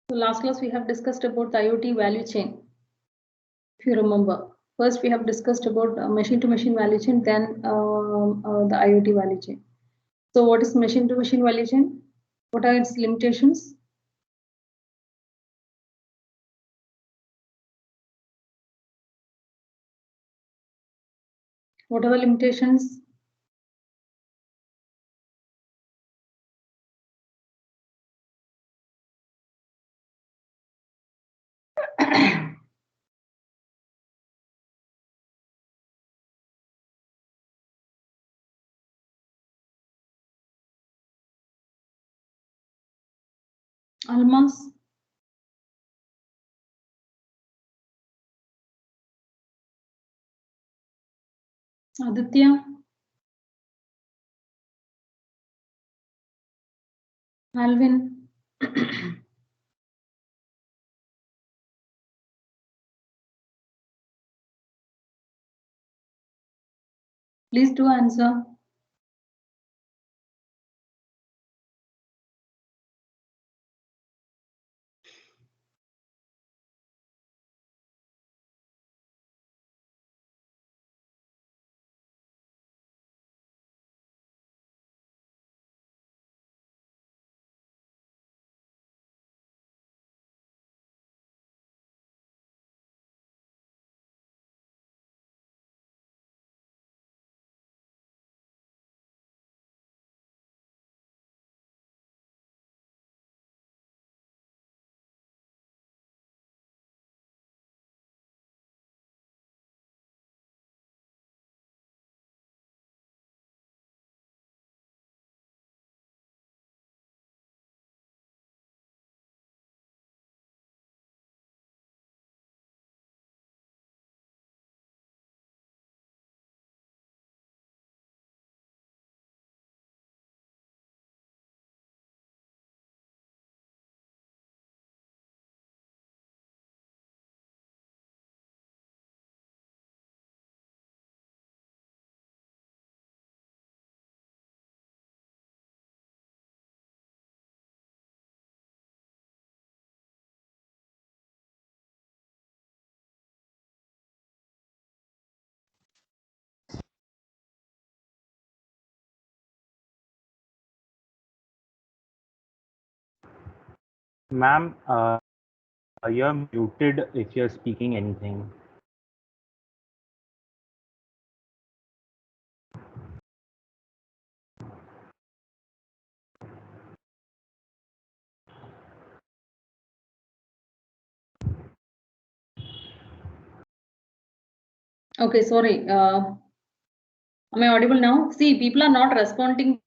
So last class we have discussed about the IoT value chain. If you remember, first we have discussed about machine-to-machine value chain, then the IoT value chain. So what is machine-to-machine value chain? What are its limitations? What are the limitations? Almas, Aditya, Alvin. Please do answer. Ma'am, you're muted if you're speaking anything. Okay, sorry. Am I audible now? See, people are not responding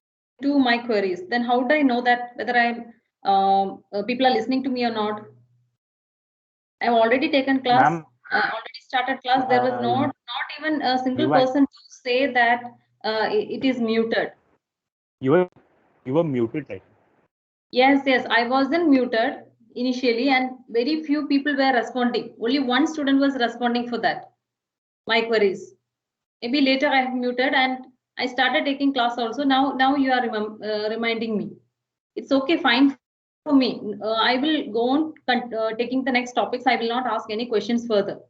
to my queries. Then how do I know that whether people are listening to me or not? I've already taken class. Ma'am, Already started class. There was not even a single you are person to say that it is muted. you were muted, right? Yes, I wasn't muted initially, and very few people were responding. Only one student was responding for that. My queries. Maybe later I have muted and I started taking class also. Now you are reminding me. It's okay, fine for me. I will go on taking the next topics. I will not ask any questions further.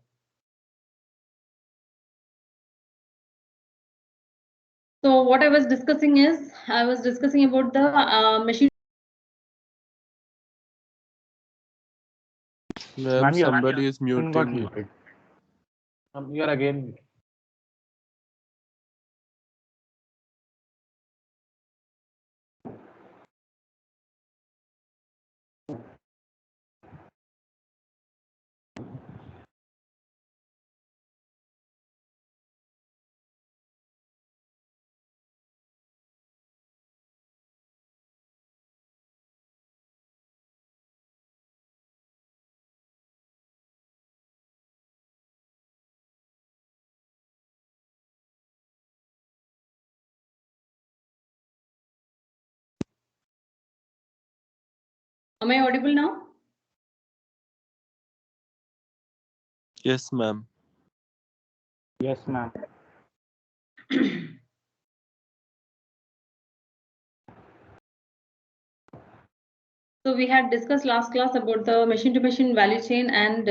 So what I was discussing about the machine. Ma'am, Ma'am, your somebody is line got muting you. muted. You are again. Am I audible now? Yes, ma'am. Yes, ma'am. So we had discussed last class about the machine-to-machine value chain and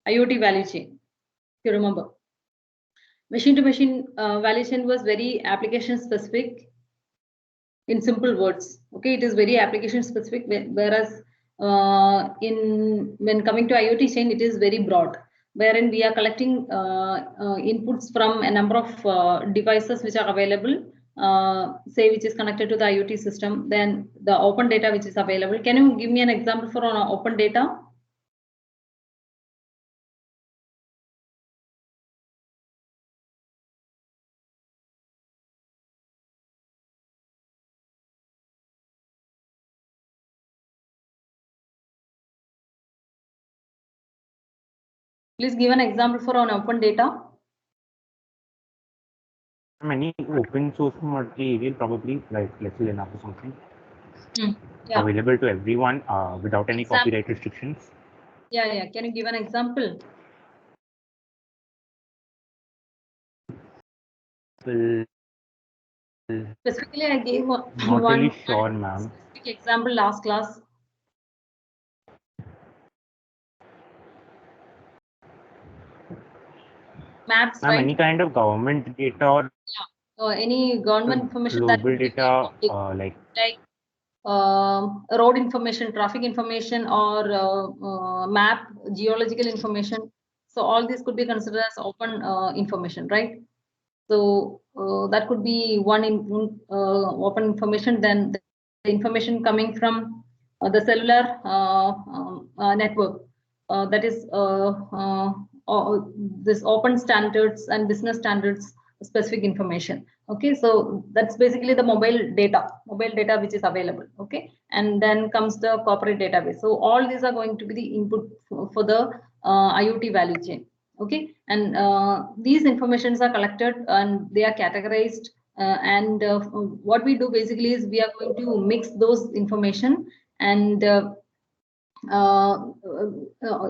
IoT value chain, if you remember. Machine-to-machine value chain was very application specific in simple words. Okay, it is very application specific, whereas when coming to IoT chain, it is very broad, wherein we are collecting inputs from a number of devices which are available, say which is connected to the IoT system, then the open data which is available. Can you give me an example for open data? Please give an example for open data. Many open source material, probably like let's say Linux or something, Yeah. available to everyone without any Example. copyright restrictions. Yeah. Can you give an example? Specifically, I gave Not one really sure, ma'am. specific example last class. Maps, Ma'am, right? any kind of government data or Any government information that global could be data, public, like road information, traffic information, or map, geological information. So all these could be considered as open information, right? So that could be one open information. Then the information coming from the cellular network, that is this open standards and business standards specific information. Okay, so that's basically the mobile data which is available. Okay, and then comes the corporate database. So all these are going to be the input for the IoT value chain. Okay, and these informations are collected and they are categorized, and what we do basically is we are going to mix those information and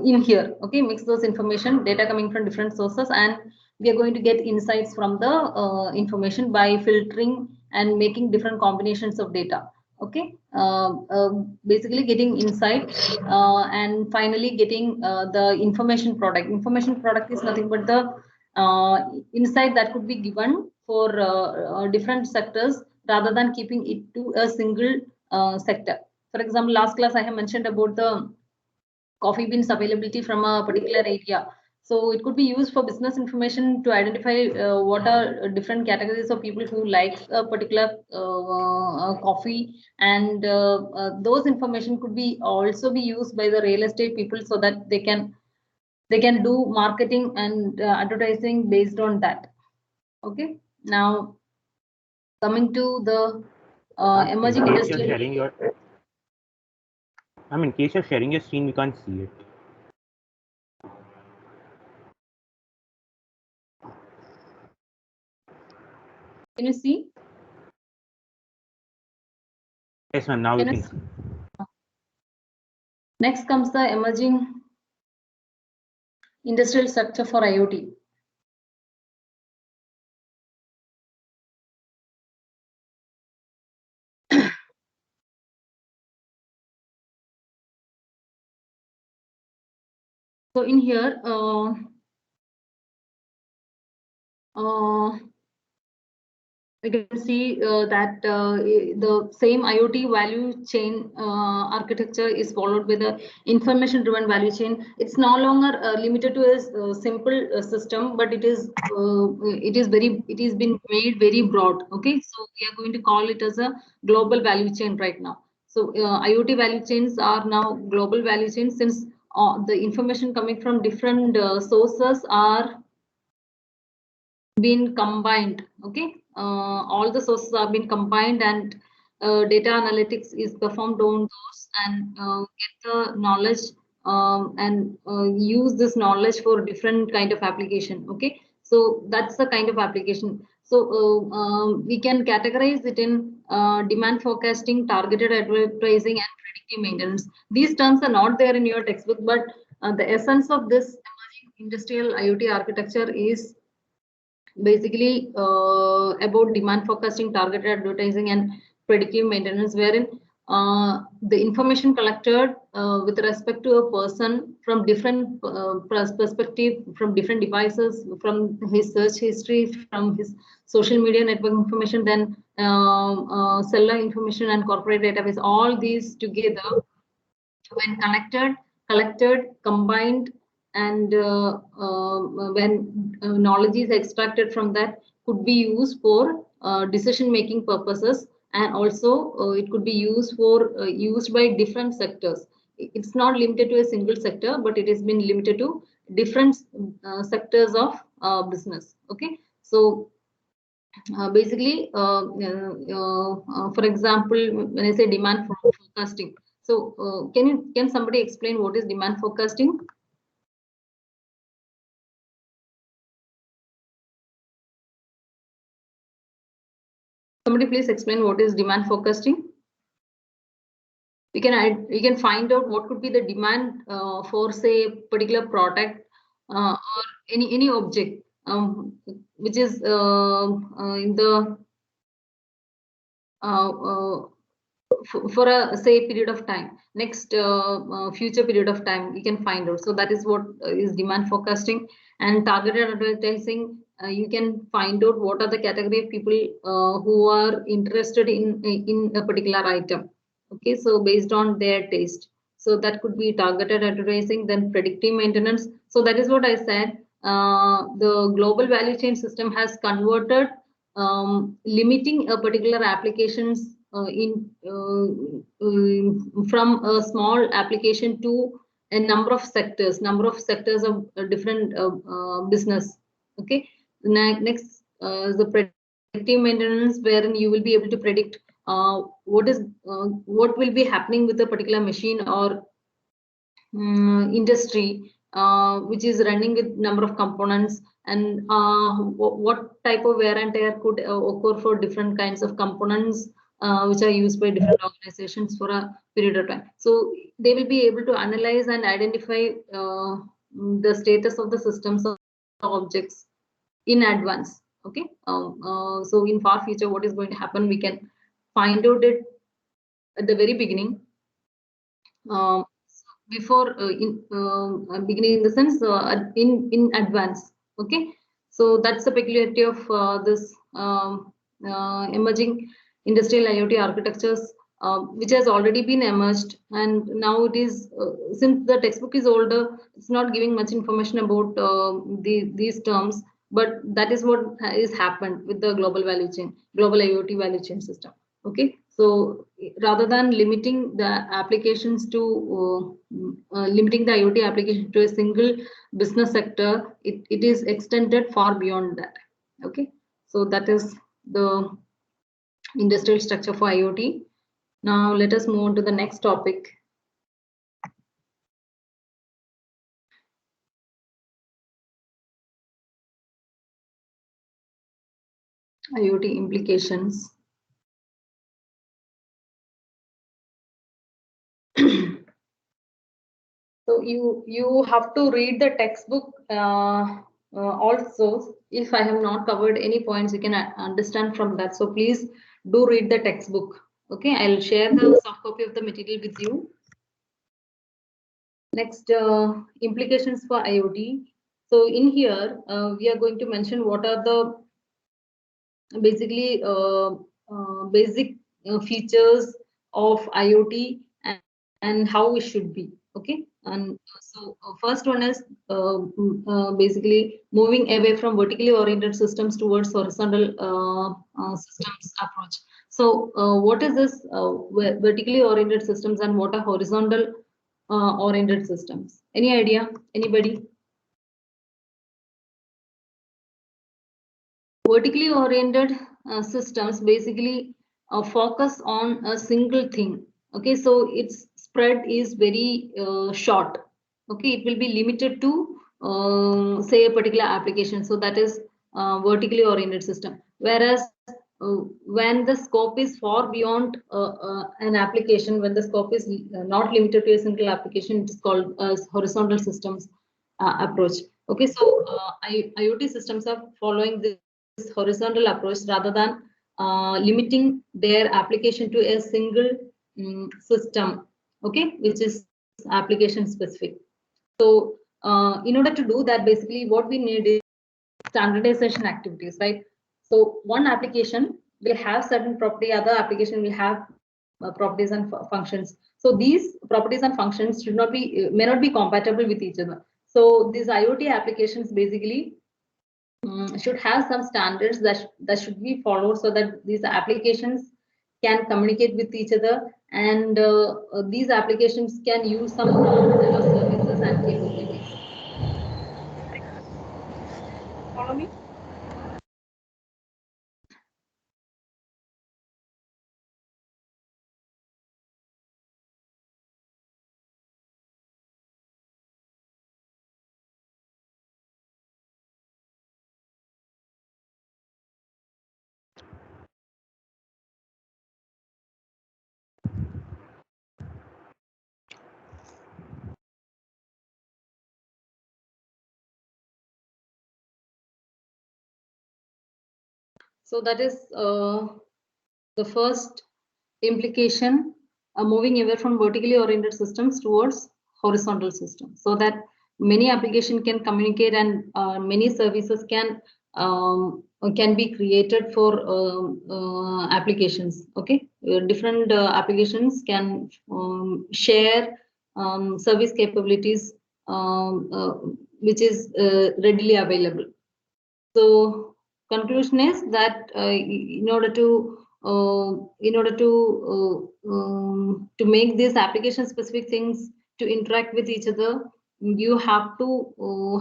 in here. Okay, mix those information, data coming from different sources, and we are going to get insights from the information by filtering and making different combinations of data. Okay, basically getting insight and finally getting the information product. Information product is nothing but the insight that could be given for different sectors rather than keeping it to a single sector. For example, last class I have mentioned about the coffee beans availability from a particular area. So it could be used for business information to identify what are different categories of people who like a particular coffee, and those information could be also be used by the real estate people so that they can do marketing and advertising based on that. Okay, now coming to the emerging in case you're industrial. sharing your, in case you're sharing your screen, we can't see it. Can you see? Yes, ma'am. Now we can see. Next comes the emerging industrial structure for IoT. So in here, we can see that the same IoT value chain architecture is followed by the information-driven value chain. It's no longer limited to a simple system, but it is been made very broad. Okay, so we are going to call it as a global value chain right now. So IoT value chains are now global value chains, since the information coming from different sources are been combined. Okay, all the sources have been combined, and data analytics is performed on those, and get the knowledge and use this knowledge for different kind of application. Okay, so that's the kind of application. So we can categorize it in demand forecasting, targeted advertising, and predictive maintenance. These terms are not there in your textbook, but the essence of this emerging industrial IoT architecture is basically about demand forecasting, targeted advertising, and predictive maintenance, wherein the information collected with respect to a person from different perspective, from different devices, from his search history, from his social media network information, then seller information and corporate database, all these together, when collected, combined, and when knowledge is extracted from that, could be used for decision making purposes, and also it could be used by different sectors. It's not limited to a single sector, but it has been limited to different sectors of business. Okay, so basically, for example, when I say demand forecasting, so can somebody explain what is demand forecasting? Somebody please explain what is demand forecasting. We can find out what could be the demand for, say, particular product or any object which is in the for a, say, period of time, next future period of time, we can find out. So that is what is demand forecasting. And targeted advertising, you can find out what are the category of people who are interested in a particular item. Okay, so based on their taste, so that could be targeted advertising. Then predictive maintenance, so that is what I said. The global value chain system has converted limiting a particular applications from a small application to a number of sectors of different business. Okay, next the predictive maintenance, wherein you will be able to predict what will be happening with a particular machine or industry which is running with number of components, and what type of wear and tear could occur for different kinds of components which are used by different organizations for a period of time. So they will be able to analyze and identify the status of the systems of objects in advance. Okay, so in far future, what is going to happen, we can find out it at the very beginning. Before beginning, in the sense in advance. Okay, so that's the peculiarity of this emerging industrial IoT architectures, which has already been emerged, and now it is since the textbook is older, it's not giving much information about these terms, but that is what is happened with the global IoT value chain system. Okay, so rather than limiting the applications to limiting the IoT application to a single business sector, it is extended far beyond that. Okay, so that is the industrial structure for IoT. Now let us move on to the next topic. IoT implications. So you have to read the textbook also. If I have not covered any points, you can understand from that. So please do read the textbook. Okay, I'll share the soft copy of the material with you. Next, implications for IoT. So in here, we are going to mention what are the basically basic features of IoT and how it should be. Okay, and so first one is basically moving away from vertically oriented systems towards horizontal systems approach. So what is this vertically oriented systems and what are horizontal oriented systems? Any idea? Anybody? Vertically oriented systems basically focus on a single thing. Okay, so its spread is very short. Okay, it will be limited to say a particular application. So that is vertically oriented system. Whereas when the scope is far beyond an application, when the scope is not limited to a single application, it is called horizontal systems approach. Okay, so IoT systems are following this horizontal approach rather than limiting their application to a single system, okay, which is application specific. So in order to do that, basically what we need is standardization activities, right? So one application will have certain property, other application will have properties and functions. So these properties and functions should not be may not be compatible with each other. So these IoT applications basically should have some standards that should be followed so that these applications can communicate with each other, and these applications can use some set of services and capabilities. Follow me. So that is the first implication, moving away from vertically oriented systems towards horizontal systems, so that many applications can communicate and many services can be created for applications. Okay, different applications can share service capabilities which is readily available. So conclusion is that to make these application specific things to interact with each other, you have to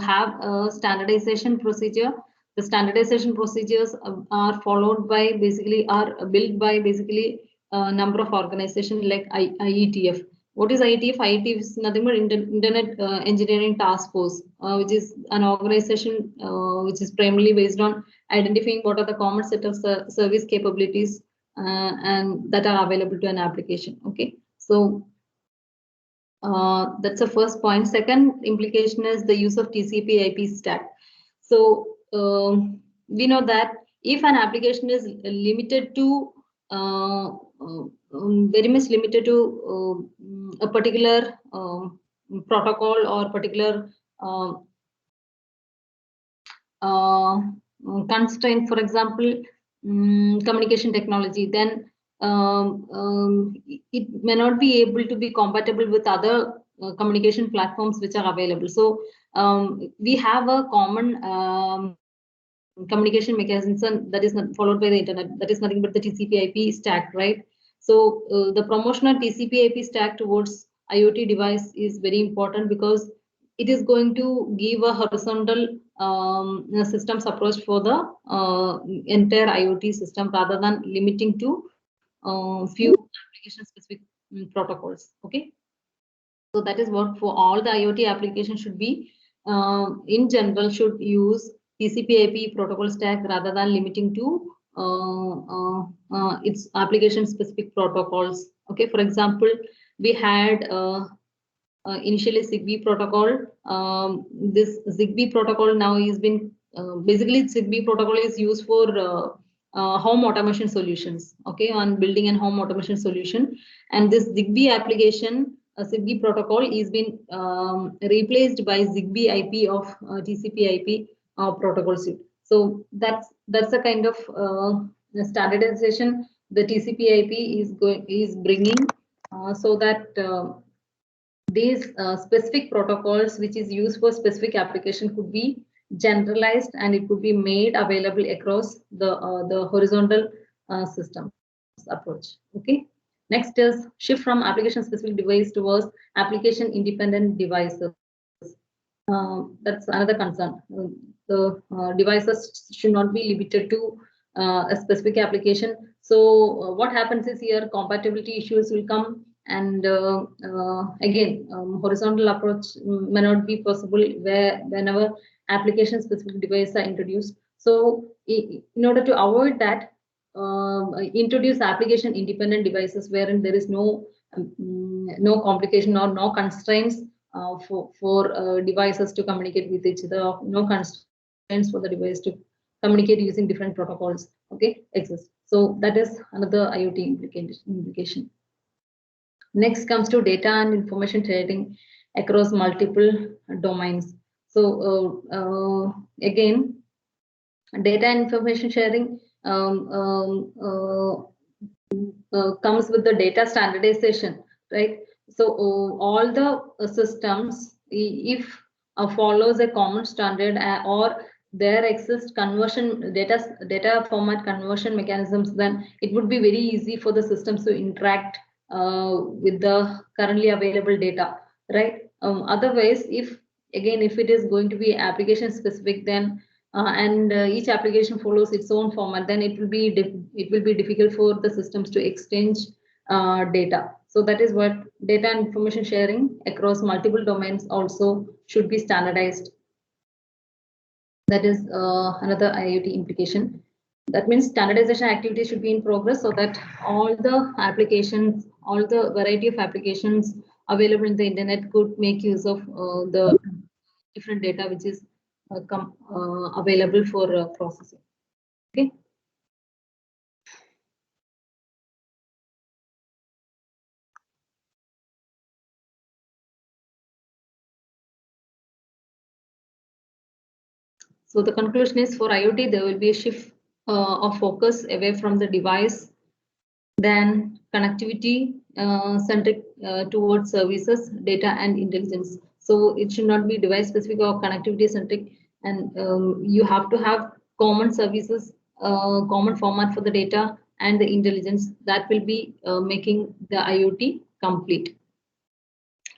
have a standardization procedure. The standardization procedures are followed by basically are built by basically a number of organizations like IETF. What is IETF? IETF is nothing but Internet Engineering Task Force, which is an organization which is primarily based on identifying what are the common set of service capabilities and that are available to an application. Okay, so that's the first point. Second implication is the use of TCP/IP stack. So we know that if an application is limited to very much limited to a particular protocol or particular constraint, for example, communication technology, then it may not be able to be compatible with other communication platforms which are available. So we have a common communication mechanism that is not followed by the internet, that is nothing but the TCP/IP stack, right? So the promotion of TCP/IP stack towards IoT device is very important because it is going to give a horizontal systems approach for the entire IoT system rather than limiting to few application specific protocols. Okay, so that is what for all the IoT applications should be in general should use TCP/IP protocol stack rather than limiting to its application specific protocols. Okay, for example, we had initially ZigBee protocol. This ZigBee protocol now is been basically ZigBee protocol is used for home automation solutions. Okay, on building and home automation solution, and this ZigBee application, ZigBee protocol is been replaced by ZigBee IP of TCP/IP protocol suite. So that's a kind of standardization the TCP/IP is bringing, so that these specific protocols which is used for specific application could be generalized and it could be made available across the horizontal system approach. Okay, next is shift from application specific device towards application independent devices. That's another concern. The devices should not be limited to a specific application. So what happens is here compatibility issues will come, and again horizontal approach may not be possible whenever application specific devices are introduced. So in order to avoid that, introduce application independent devices wherein there is no complication or no constraints for devices to communicate with each other, no constraints for the device to communicate using different protocols. Okay, exist. So that is another IoT implication. Next comes to data and information sharing across multiple domains. So again, data and information sharing comes with the data standardization, right? So all the systems, if follows a common standard or there exists conversion data format conversion mechanisms, then it would be very easy for the systems to interact with the currently available data, right? Otherwise, if it is going to be application specific, then each application follows its own format, then it will be difficult for the systems to exchange data. So that is what data and information sharing across multiple domains also should be standardized. That is another IoT implication. That means standardization activities should be in progress so that all the applications, all the variety of applications available in the internet could make use of the different data which is available for processing. Okay. So the conclusion is for IoT, there will be a shift of focus away from the device, then connectivity centric towards services, data and intelligence. So it should not be device specific or connectivity centric, and you have to have common services, common format for the data and the intelligence that will be making the IoT complete.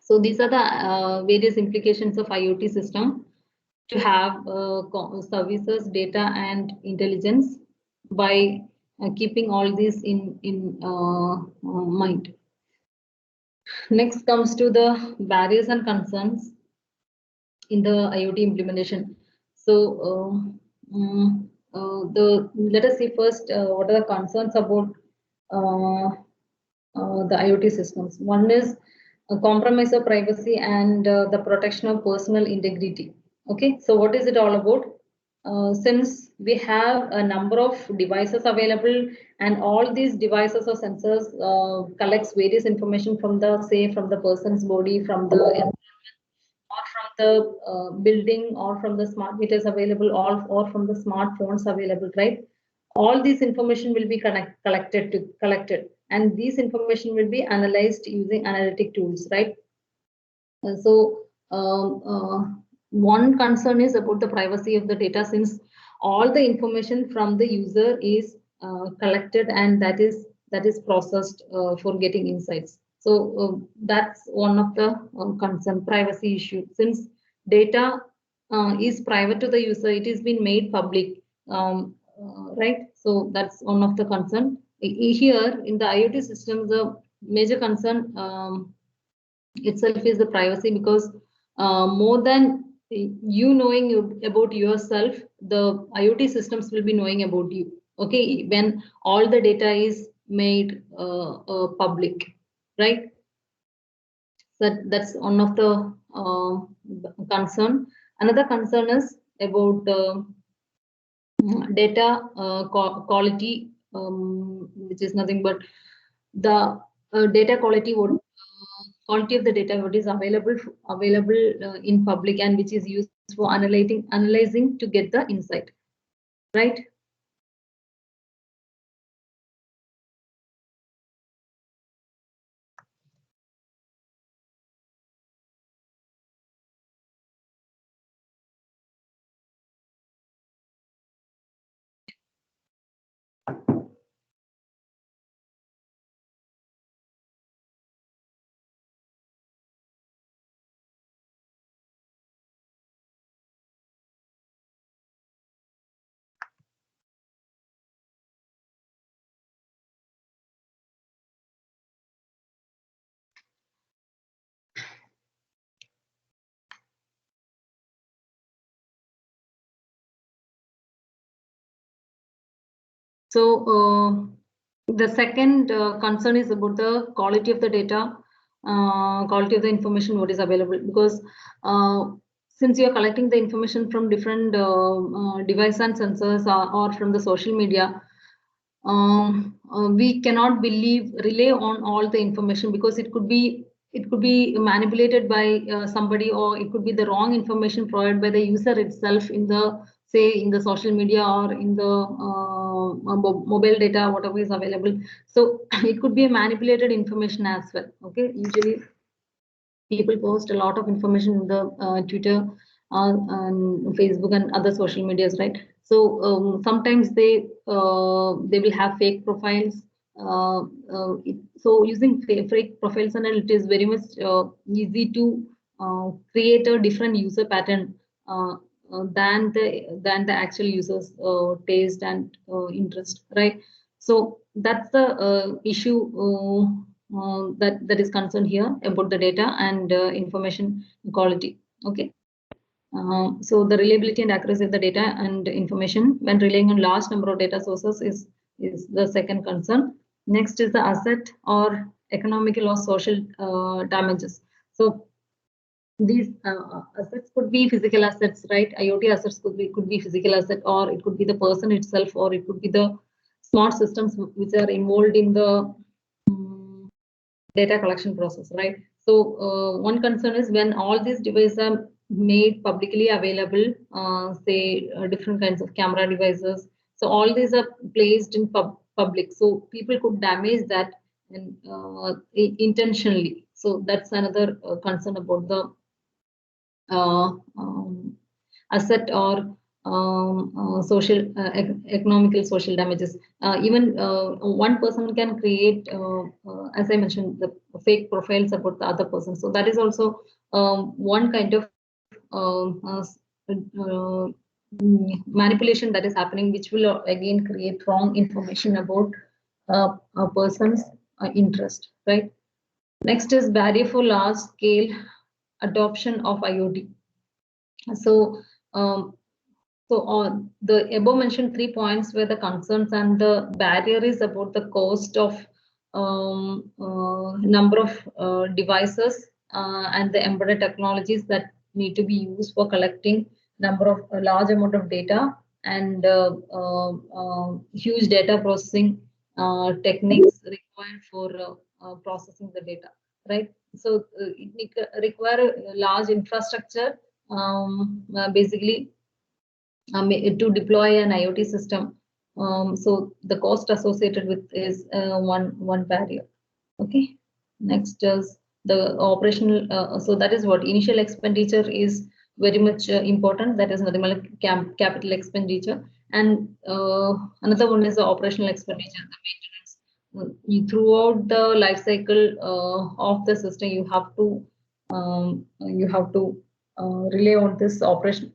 So these are the various implications of IoT system, to have services, data, and intelligence by keeping all these in mind. Next comes to the barriers and concerns in the IoT implementation. So let us see first what are the concerns about the IoT systems. One is a compromise of privacy and the protection of personal integrity. Okay, so what is it all about? Since we have a number of devices available, and all these devices or sensors collects various information from the person's body, from the or from the building, or from the smart meters available, or from the smartphones available, right? All this information will be collected, and these information will be analyzed using analytic tools, right? So one concern is about the privacy of the data, since all the information from the user is collected, and that is processed for getting insights. So that's one of the concern, privacy issue. Since data is private to the user, it is been made public, right? So that's one of the concern. Here in the IoT systems, the major concern itself is the privacy, because more than you knowing about yourself, the IoT systems will be knowing about you. Okay, when all the data is made public, right? So that's one of the concern. Another concern is about data quality, which is nothing but the data quality, quality of the data what is available in public, and which is used for analyzing to get the insight, right? So the second concern is about the quality of the data, quality of the information what is available, because since you are collecting the information from different devices and sensors, or from the social media, we cannot rely on all the information, because it could be manipulated by somebody, or it could be the wrong information provided by the user itself in the, say, in the social media or in the mobile data, whatever is available. So it could be a manipulated information as well. Okay, usually people post a lot of information in the Twitter, and Facebook and other social medias, right? So sometimes they will have fake profiles. So using fake profiles, and it is very much easy to create a different user pattern than the actual users' taste and interest, right? So that's the issue that is concerned here about the data and information quality. Okay. So the reliability and accuracy of the data and information when relying on large number of data sources is the second concern. Next is the asset or economical or social damages. So these assets could be physical assets, right? IoT assets could be physical asset, or it could be the person itself, or it could be the smart systems which are involved in the data collection process, right? So one concern is when all these devices are made publicly available, say different kinds of camera devices. So all these are placed in public. So people could damage that and, intentionally. So that's another concern about the asset or social economical social damages. Even one person can create, as I mentioned, the fake profiles about the other person. So that is also one kind of manipulation that is happening, which will again create wrong information about a person's interest, right? Next is barrier for large scale adoption of IoT. So the above mentioned 3 points were the concerns, and the barrier is about the cost of number of devices and the embedded technologies that need to be used for collecting number of large amount of data, and huge data processing techniques required for processing the data, right? So it require a large infrastructure, basically to deploy an IoT system. So the cost associated with is one barrier. Okay. Next is the operational. So that is what initial expenditure is very much important. That is nothing like capital expenditure, and another one is the operational expenditure, the maintenance. Throughout the life cycle of the system, you have to rely on this operational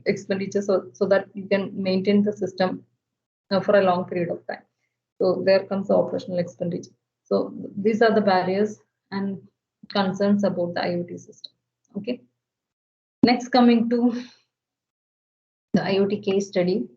expenditure, so that you can maintain the system for a long period of time. So there comes the operational expenditure. So these are the barriers and concerns about the IoT system. Okay. Next, coming to the IoT case study.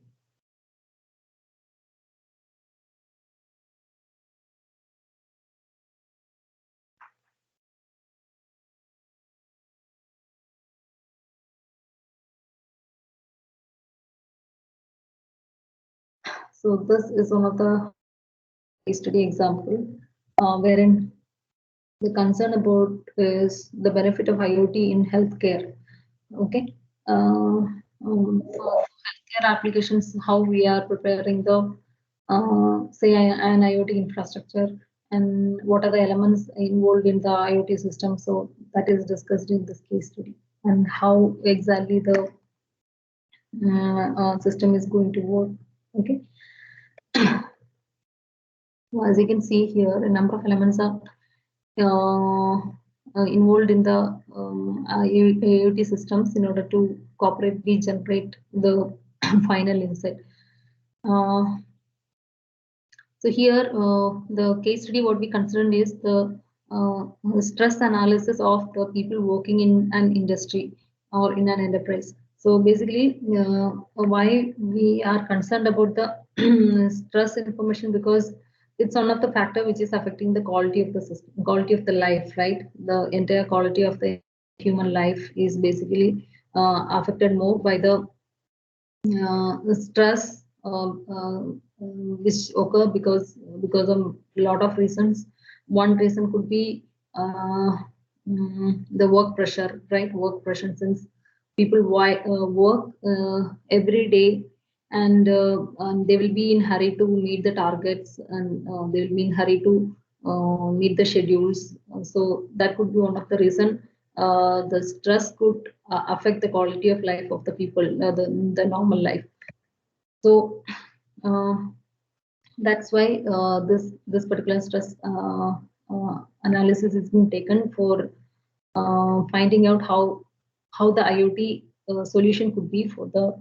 So this is one of the case study example wherein the concern about is the benefit of IoT in healthcare. Okay. For healthcare applications, how we are preparing the say an IoT infrastructure, and what are the elements involved in the IoT system. So that is discussed in this case study, and how exactly the system is going to work. Okay. As you can see here, a number of elements are involved in the IoT systems in order to cooperatively generate the final insight. So here, the case study, what we considered is the stress analysis of the people working in an industry or in an enterprise. So basically, why we are concerned about the stress information, because it's one of the factor which is affecting the quality of the system, quality of the life, right? The entire quality of the human life is basically affected more by the stress which occur because of a lot of reasons. One reason could be the work pressure, right? Work pressure, since people work every day, and they will be in hurry to meet the targets, and they will be in hurry to meet the schedules. So that could be one of the reason. The stress could affect the quality of life of the people, the normal life. So that's why this particular stress analysis is being taken for finding out how the IoT solution could be for the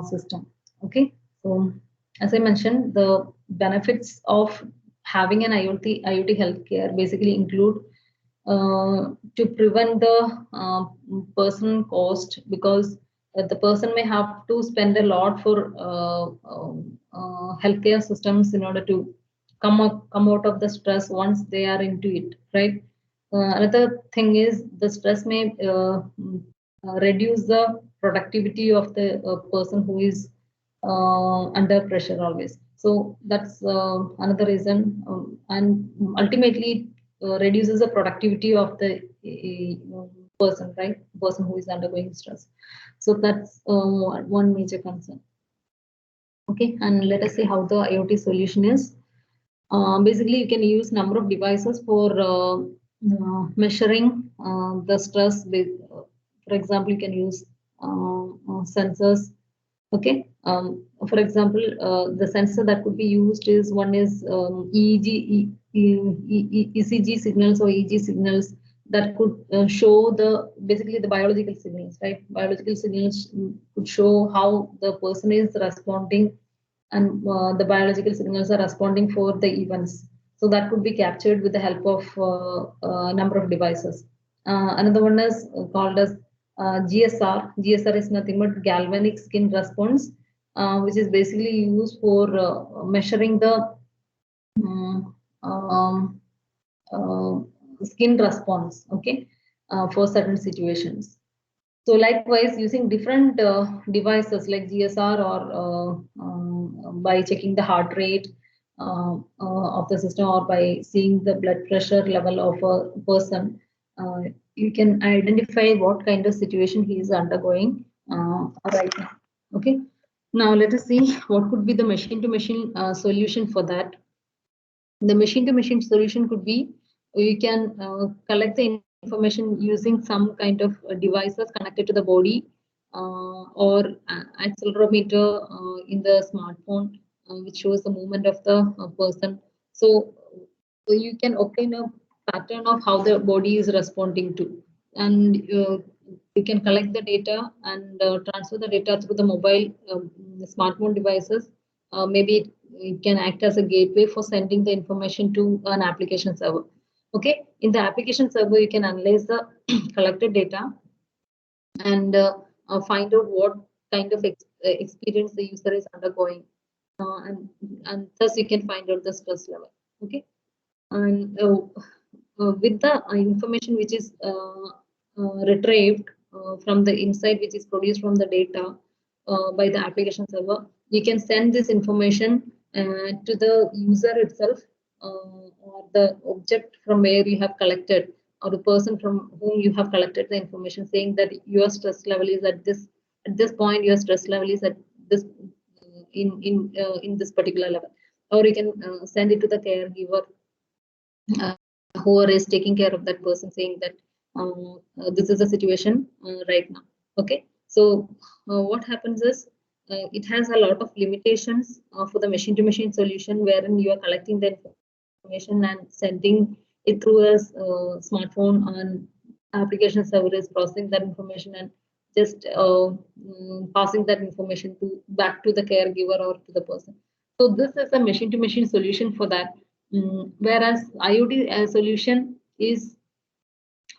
system. Okay, so as I mentioned, the benefits of having an IoT healthcare basically include to prevent the person cost, because the person may have to spend a lot for healthcare systems in order to come out of the stress once they are into it, right? Another thing is the stress may reduce the productivity of the person who is under pressure always. So that's another reason, and ultimately reduces the productivity of the person, right? Person who is undergoing stress. So that's one major concern. Okay, and let us see how the IoT solution is. Basically, you can use number of devices for measuring the stress. For example, you can use sensors. Okay. For example, the sensor that could be used is one is EEG, ECG signals or EEG signals that could show basically the biological signals, right? Biological signals could show how the person is responding, and the biological signals are responding for the events. So that could be captured with the help of a number of devices. Another one is called as GSR. GSR is nothing but galvanic skin response, which is basically used for measuring the skin response, okay, for certain situations. So likewise, using different devices like GSR or by checking the heart rate of the system, or by seeing the blood pressure level of a person, you can identify what kind of situation he is undergoing right now. Okay. Now let us see what could be the machine-to-machine solution for that. The machine-to-machine solution could be, you can collect the information using some kind of devices connected to the body, or accelerometer in the smartphone, which shows the movement of the person. So you can obtain a pattern of how the body is responding to, and you can collect the data and transfer the data through the mobile smartphone devices. Maybe it can act as a gateway for sending the information to an application server. Okay, in the application server, you can analyze the collected data and find out what kind of experience the user is undergoing, and thus you can find out the stress level. Okay, and with the information which is retrieved from the insight which is produced from the data by the application server, you can send this information to the user itself, or the object from where you have collected, or the person from whom you have collected the information, saying that your stress level is at this point, your stress level is at this in this particular level. Or you can send it to the caregiver whoever is taking care of that person, saying that this is the situation right now. Okay, so what happens is it has a lot of limitations for the machine-to-machine solution, wherein you are collecting the information and sending it through a smartphone, and application server is processing that information and just passing that information back to the caregiver or to the person. So this is a machine-to-machine solution for that. Whereas IoT solution is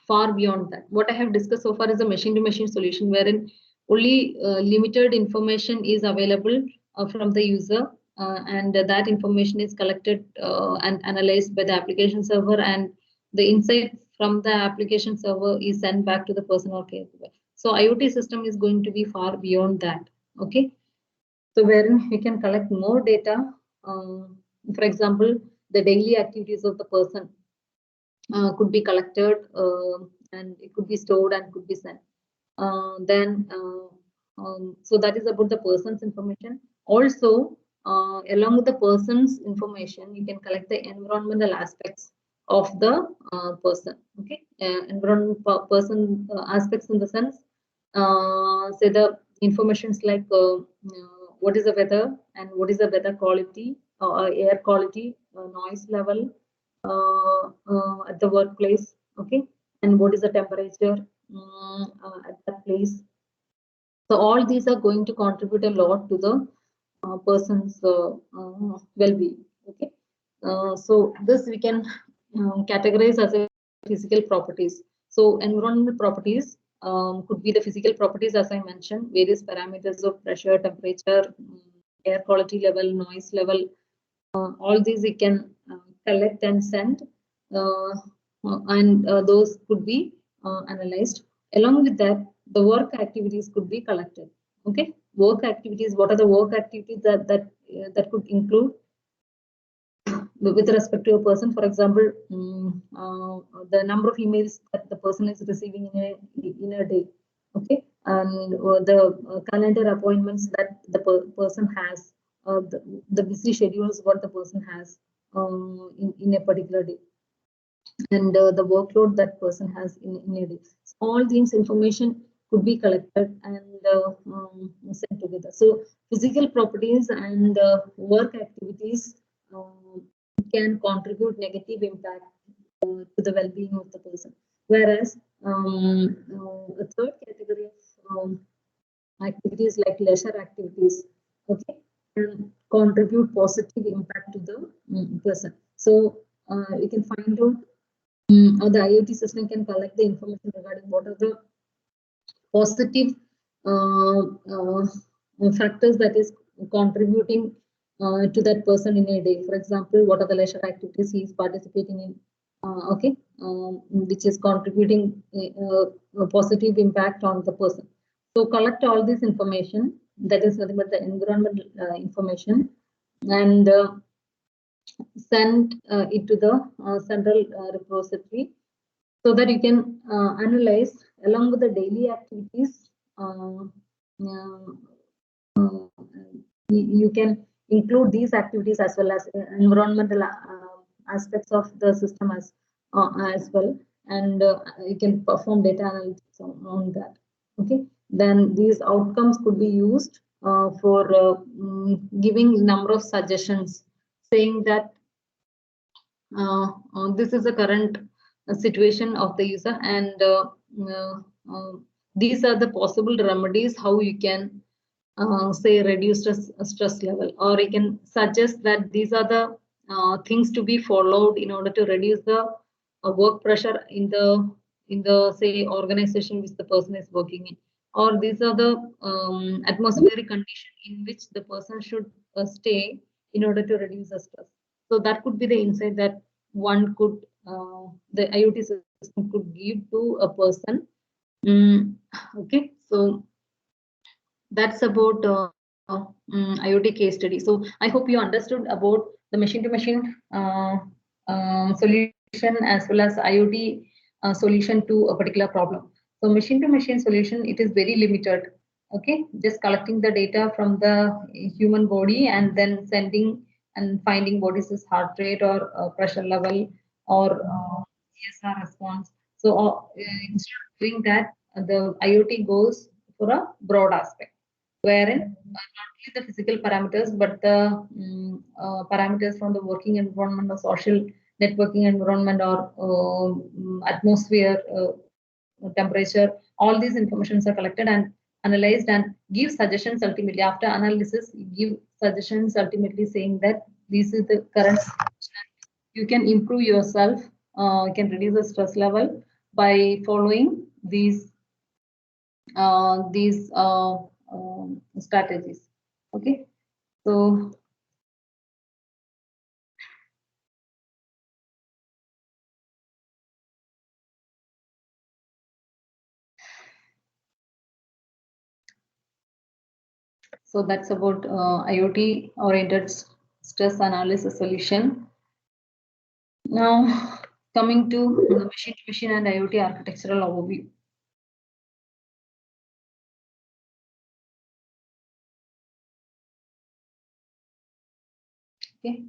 far beyond that. What I have discussed so far is a machine-to-machine solution, wherein only limited information is available from the user, and that information is collected and analyzed by the application server, and the insight from the application server is sent back to the person or caregiver. So IoT system is going to be far beyond that. Okay. So wherein we can collect more data. For example, the daily activities of the person could be collected and it could be stored and could be sent. So that is about the person's information. Also, along with the person's information, you can collect the environmental aspects of the person. Okay, environment person aspects in the sense, say the informations like what is the weather and what is the weather quality, air quality, noise level at the workplace. Okay, and what is the temperature at that place. So all these are going to contribute a lot to the person's well-being. Okay, so this we can categorize as a physical properties. So environmental properties could be the physical properties, as I mentioned, various parameters of pressure, temperature, air quality level, noise level. All these we can collect and send, and those could be analyzed. Along with that, the work activities could be collected. Okay, work activities. What are the work activities that could include with respect to a person? For example, the number of emails that the person is receiving in a day. Okay, and the calendar appointments that the person has, the busy schedules what the person has in a particular day, and the workload that person has in a day. So all these information could be collected and sent together. So physical properties and work activities can contribute negative impact to the well-being of the person. Whereas a third category of activities like leisure activities, okay, can contribute positive impact to the person. So you can find out or the IoT system can collect the information regarding what are the positive factors that is contributing to that person in a day. For example, what are the leisure activities he is participating in, okay, which is contributing a positive impact on the person. So collect all this information, that is nothing but the environmental information, and send it to the central repository, so that you can analyze along with the daily activities. You can include these activities as well as environmental aspects of the system as well, and you can perform data analytics on that. Okay, then these outcomes could be used for giving number of suggestions, saying that this is the current situation of the user, and these are the possible remedies how you can say reduce stress level, or you can suggest that these are the things to be followed in order to reduce the work pressure in the say organization which the person is working in, or these are the atmospheric condition in which the person should stay in order to reduce the stress. So that could be the insight that one could the IoT system could give to a person. Okay, so that's about IoT case study. So I hope you understood about the machine-to-machine solution as well as IoT solution to a particular problem. So machine-to-machine solution, it is very limited. Okay, just collecting the data from the human body and then sending and finding what is his heart rate or pressure level or CSR response. So instead of doing that, the IoT goes for a broad aspect, wherein not only the physical parameters but the parameters from the working environment or social networking environment or atmosphere, temperature, all these informations are collected and analyzed and give suggestions. Ultimately, after analysis, give suggestions ultimately saying that this is the current situation. You can improve yourself, you can reduce the stress level by following these strategies. Okay, so So that's about IoT oriented stress analysis solution. Now coming to the machine to machine and IoT architectural overview. Okay.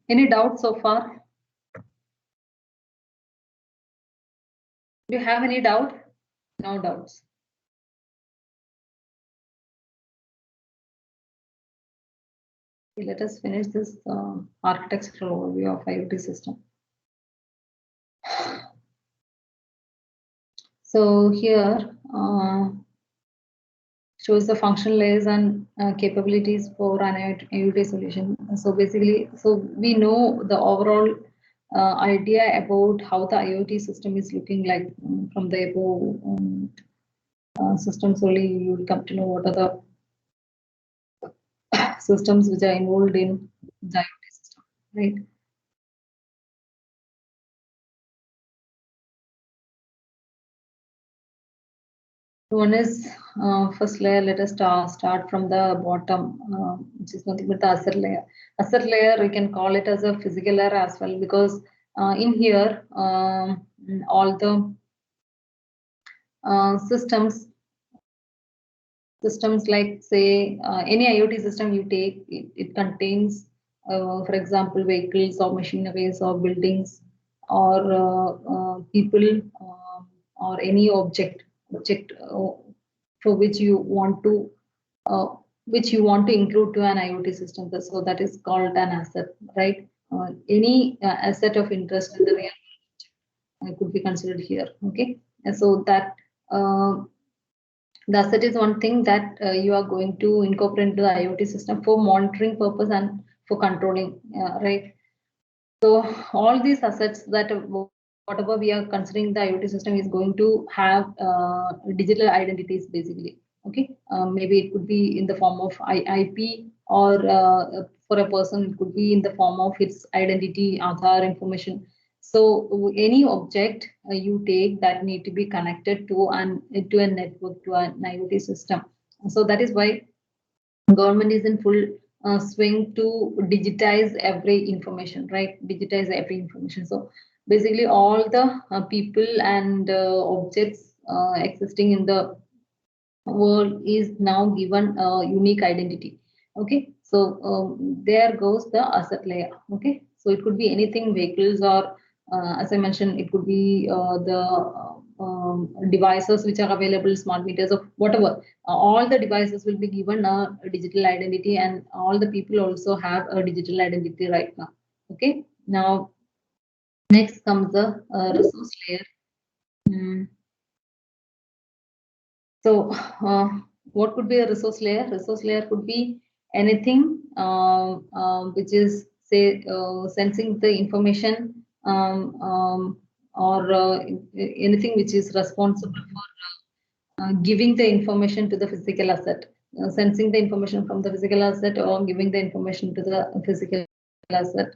Any doubts so far? Do you have any doubt? No doubts. Okay, let us finish this architectural overview of IoT system. So here shows the functional layers and capabilities for an IoT solution. So basically, so we know the overall idea about how the IoT system is looking like from the above systems. Only you will come to know what are the systems which are involved in the IoT system, right? One is first layer. Let us start from the bottom, which is nothing but the asset layer. Asset layer, we can call it as a physical layer as well, because in here all the systems like, say, any IoT system you take, it contains, for example, vehicles or machineries or buildings or people or any object for which you want to include to an IoT system. So that is called an asset, right? Any asset of interest in the real could be considered here. Okay, and so that the asset is one thing that you are going to incorporate into the IoT system for monitoring purpose and for controlling, right? So all these assets that whatever we are considering the IoT system is going to have digital identities basically. Okay, maybe it could be in the form of IP, or for a person it could be in the form of its identity, Aadhaar information. So any object you take that need to be connected to a network, to an IoT system. So that is why government is in full swing to digitize every information, right? Digitize every information. So basically all the people and objects existing in the world is now given a unique identity. Okay, so there goes the asset layer. Okay, so it could be anything, vehicles, or as I mentioned, it could be the devices which are available, smart meters or whatever. All the devices will be given a digital identity, and all the people also have a digital identity right now. Okay, now next comes the resource layer. So what could be a resource layer? Resource layer could be anything which is, say, sensing the information, or anything which is responsible for giving the information to the physical asset, sensing the information from the physical asset or giving the information to the physical asset.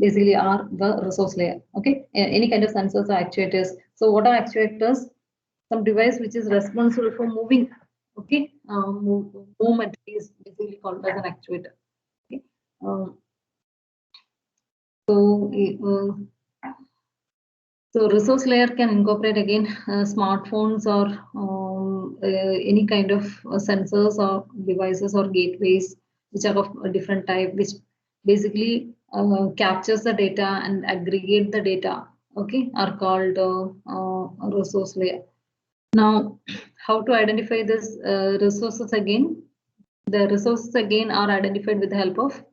Basically are the resource layer. Okay, any kind of sensors or actuators. So what are actuators? Some device which is responsible for moving. Okay, movement is basically called as an actuator. Okay, so resource layer can incorporate again smartphones or any kind of sensors or devices or gateways which are of a different type, which basically captures the data and aggregate the data. Okay, are called resource layer. Now, how to identify this resources again? The resources again are identified with the help of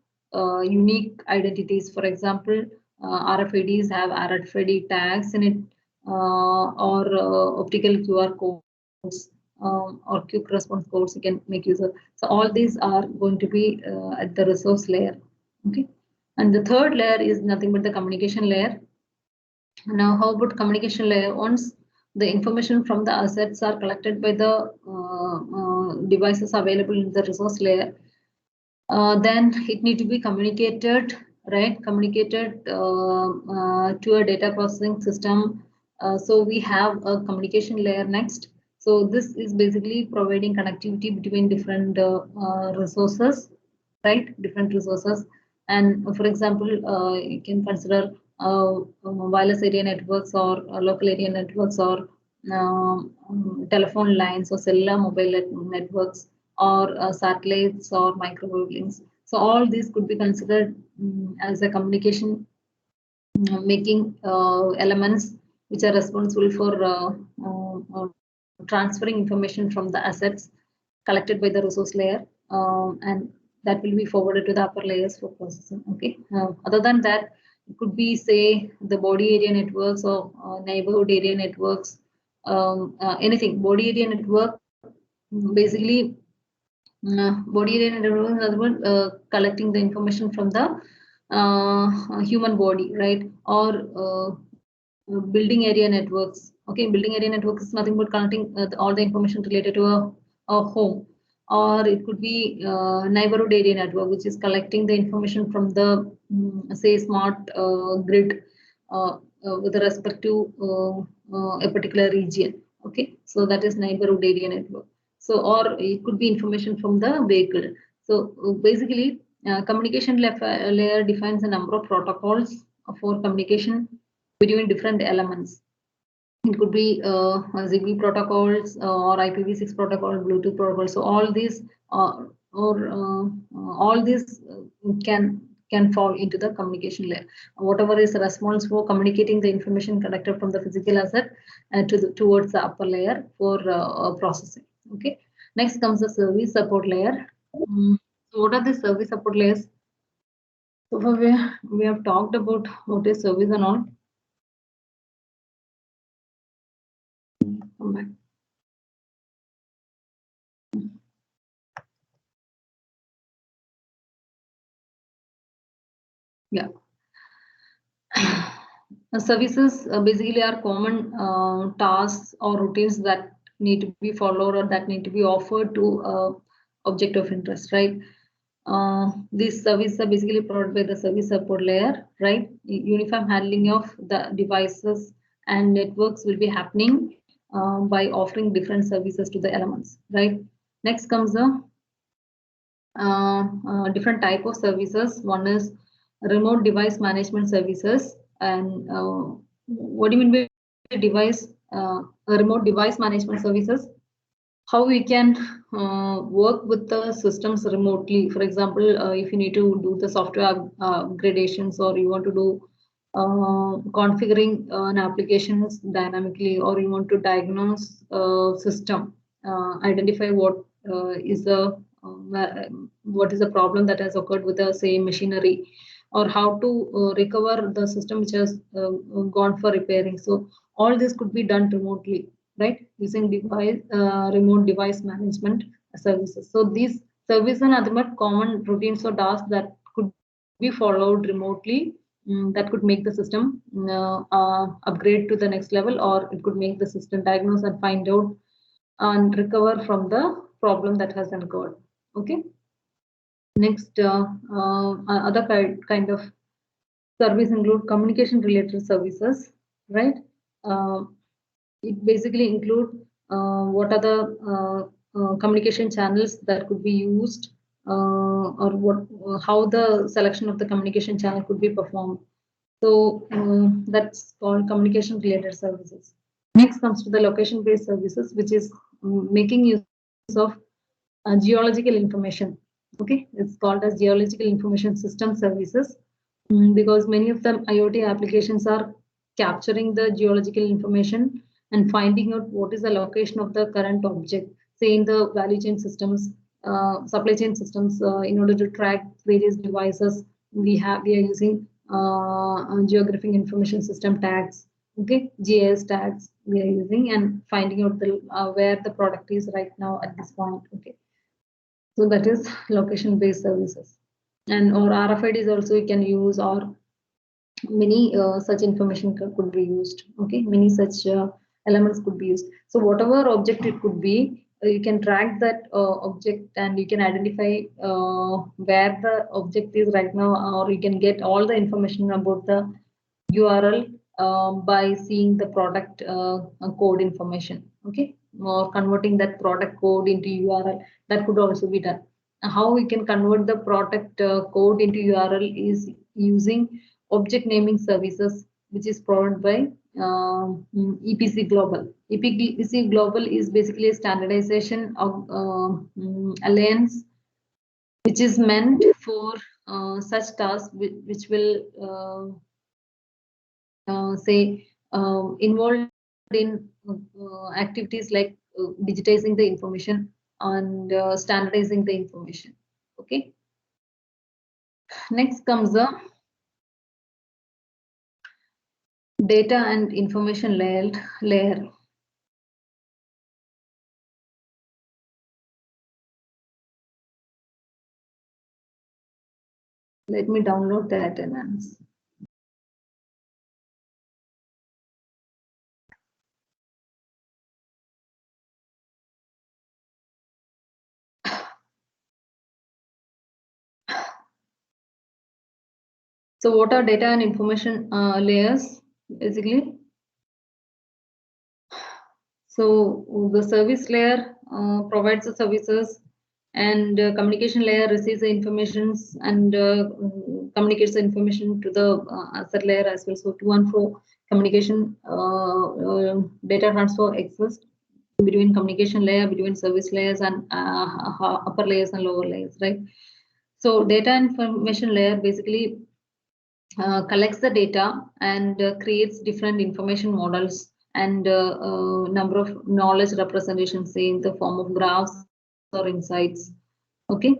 unique identities. For example, RFIDs have RFID tags in it, or optical QR codes, or quick response codes you can make use of. So all these are going to be at the resource layer. Okay, and the third layer is nothing but the communication layer. Now, how about communication layer? Once the information from the assets are collected by the devices available in the resource layer, then it need to be communicated, right? Communicated to a data processing system. So we have a communication layer next. So this is basically providing connectivity between different resources, right? Different resources. And for example, you can consider wireless area networks or local area networks or telephone lines or cellular mobile networks or satellites or microwave links. So all these could be considered as a communication making elements which are responsible for transferring information from the assets collected by the resource layer, and that will be forwarded to the upper layers for processing. Okay. Other than that, it could be say the body area networks or neighborhood area networks, anything. Body area network basically body area network is another one, collecting the information from the human body, right? Or building area networks. Okay, building area network is nothing but connecting all the information related to a home. Or it could be neighborhood area network, which is collecting the information from the say smart grid with respect to a particular region. Okay, so that is neighborhood area network. So, or it could be information from the vehicle. So basically, communication layer defines a number of protocols for communication between different elements. It could be Zigbee protocols or IPv6 protocol, Bluetooth protocol. So all these all these can fall into the communication layer. Whatever is responsible for communicating the information collected from the physical asset towards the upper layer for processing. Okay. Next comes the service support layer. So what are the service support layers? So far we have talked about what is service and all. Come back. Yeah. Services basically are common tasks or routines that need to be followed or that need to be offered to object of interest, right? These services are basically provided by the service support layer, right? Uniform handling of the devices and networks will be happening by offering different services to the elements, right? Next comes the different type of services. One is remote device management services. And what do you mean by device? Remote device management services? How we can work with the systems remotely. For example, if you need to do the software upgradations, or you want to do configuring an applications dynamically, or you want to diagnose system, identify what is the problem that has occurred with the same machinery, or how to recover the system which has gone for repairing. So all this could be done remotely, right, using remote device management services. So these services and other common routines or tasks that could be followed remotely, that could make the system upgrade to the next level, or it could make the system diagnose and find out and recover from the problem that has occurred. Okay. Next, other kind of service include communication related services, right? It basically include what are the communication channels that could be used, or how the selection of the communication channel could be performed. So that's called communication related services. Next comes to the location based services, which is making use of geological information. Okay, it's called as geological information system services, because many of the IoT applications are capturing the geological information and finding out what is the location of the current object, say in the value chain systems, supply chain systems. In order to track various devices, we are using geographic information system tags. Okay, GIS tags we are using, and finding out the where the product is right now at this point. Okay, so that is location based services. And or RFIDs also you can use, or many such information could be used. Okay, many such elements could be used. So whatever object it could be, you can track that object and you can identify where the object is right now, or you can get all the information about the URL by seeing the product code information. Okay, or converting that product code into URL, that could also be done. How we can convert the product code into URL is using object naming services, which is provided by EPC Global. EPC Global is basically a standardization of alliance, which is meant for such tasks which will say involved in activities like digitizing the information and standardizing the information. Okay. Next comes the data and information layer. Let me download the attendance. So what are data and information layers basically? So the service layer provides the services, and communication layer receives the informations and communicates the information to the asset layer as well. So to and fro communication data transfer exists between communication layer, between service layers and upper layers and lower layers, right? So data information layer basically collects the data and creates different information models and number of knowledge representations, say in the form of graphs or insights. Okay,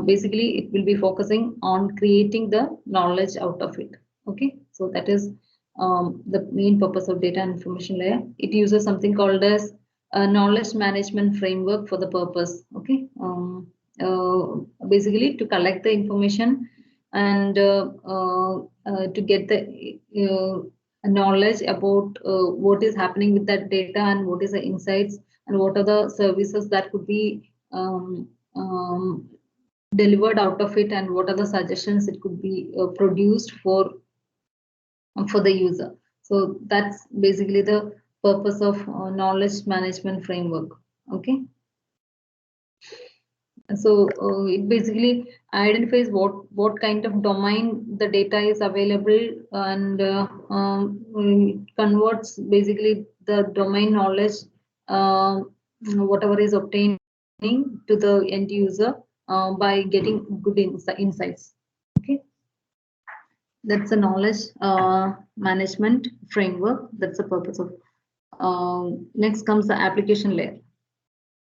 basically it will be focusing on creating the knowledge out of it. Okay, so that is the main purpose of data and information layer. It uses something called as a knowledge management framework for the purpose. Okay, basically to collect the information and to get the knowledge about what is happening with that data and what is the insights and what are the services that could be delivered out of it and what are the suggestions it could be produced for the user. So that's basically the purpose of knowledge management framework. Okay. So it basically identifies what kind of domain the data is available and converts basically the domain knowledge, whatever is obtaining to the end user by getting good insights. Okay, that's a knowledge management framework. That's the purpose of. Next comes the application layer.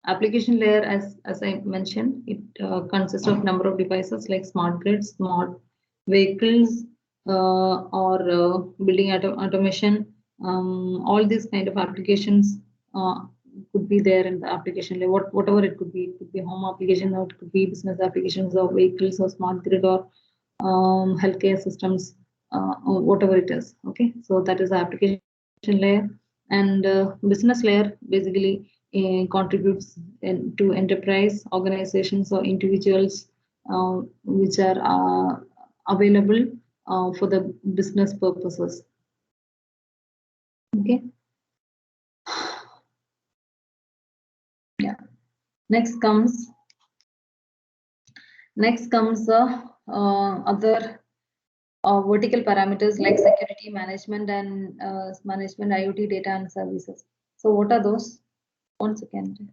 Application layer, as I mentioned, it consists of number of devices like smart grids, smart vehicles, or building automation. All these kind of applications could be there in the application layer. Whatever it could be home application, or it could be business applications, or vehicles, or smart grid, or healthcare systems, or whatever it is. Okay, so that is the application layer, and business layer basically contributes to enterprise organizations or individuals which are available for the business purposes. Okay. Yeah. Next comes other vertical parameters like security management and management, IoT data and services. So what are those? One second.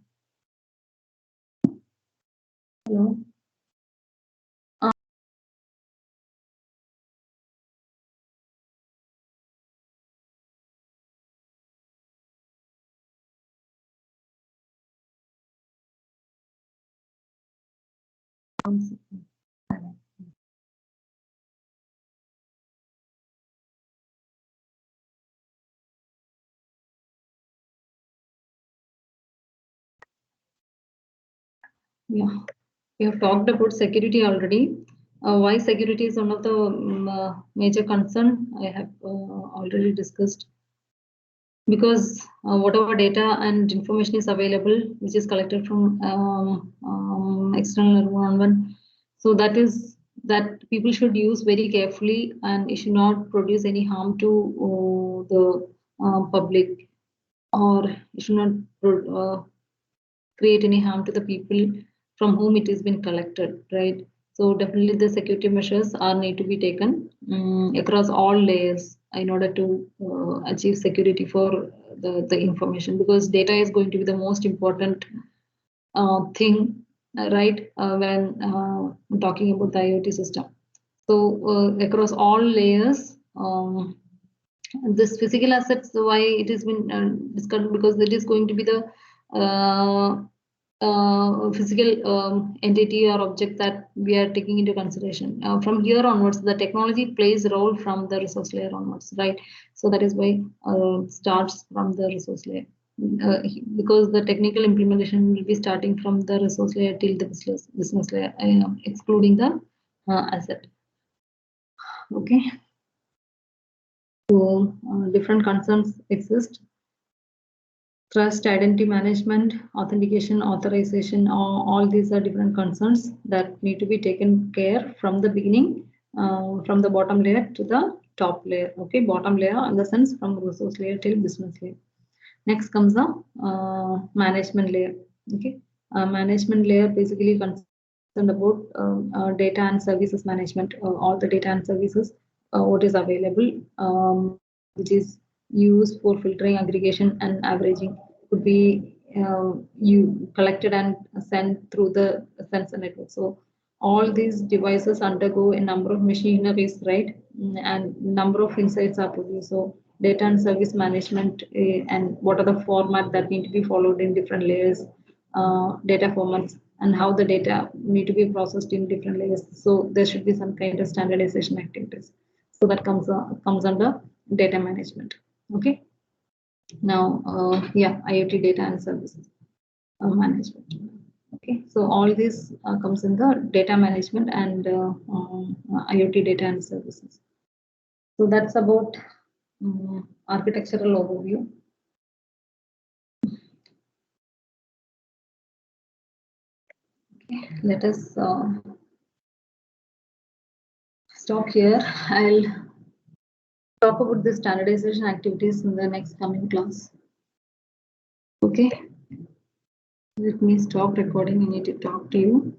Hello. One second. Yeah, we have talked about security already. Why security is one of the major concern I have already discussed. Because whatever data and information is available, which is collected from external environment, so that people should use very carefully, and it should not produce any harm to the public, or it should not create any harm to the people from whom it has been collected, right? So definitely the security measures are need to be taken across all layers in order to achieve security for the information, because data is going to be the most important thing, right? When talking about the IoT system. So across all layers, this physical assets, why it has been discussed, because it is going to be the physical entity or object that we are taking into consideration. From here onwards, the technology plays a role from the resource layer onwards, right? So that is why starts from the resource layer. Because the technical implementation will be starting from the resource layer till the business layer, excluding the asset. Okay. So different concerns exist. Trust, identity management, authentication, authorization, all these are different concerns that need to be taken care from the beginning, from the bottom layer to the top layer. Okay, bottom layer in the sense from resource layer till business layer. Next comes the management layer. Okay, management layer basically concerned about data and services management, all the data and services, what is available, which is used for filtering, aggregation, and averaging, could be you collected and sent through the sensor network. So all these devices undergo a number of machineries, right? And number of insights are produced. So data and service management, and what are the format that need to be followed in different layers, data formats, and how the data need to be processed in different layers. So there should be some kind of standardization activities. So that comes under data management. Okay. Now, IoT data and services management. Okay, so all this comes in the data management and IoT data and services. So that's about architectural overview. Okay, let us stop here. I'll talk about the standardization activities in the next coming class. Okay, let me stop recording. I need to talk to you.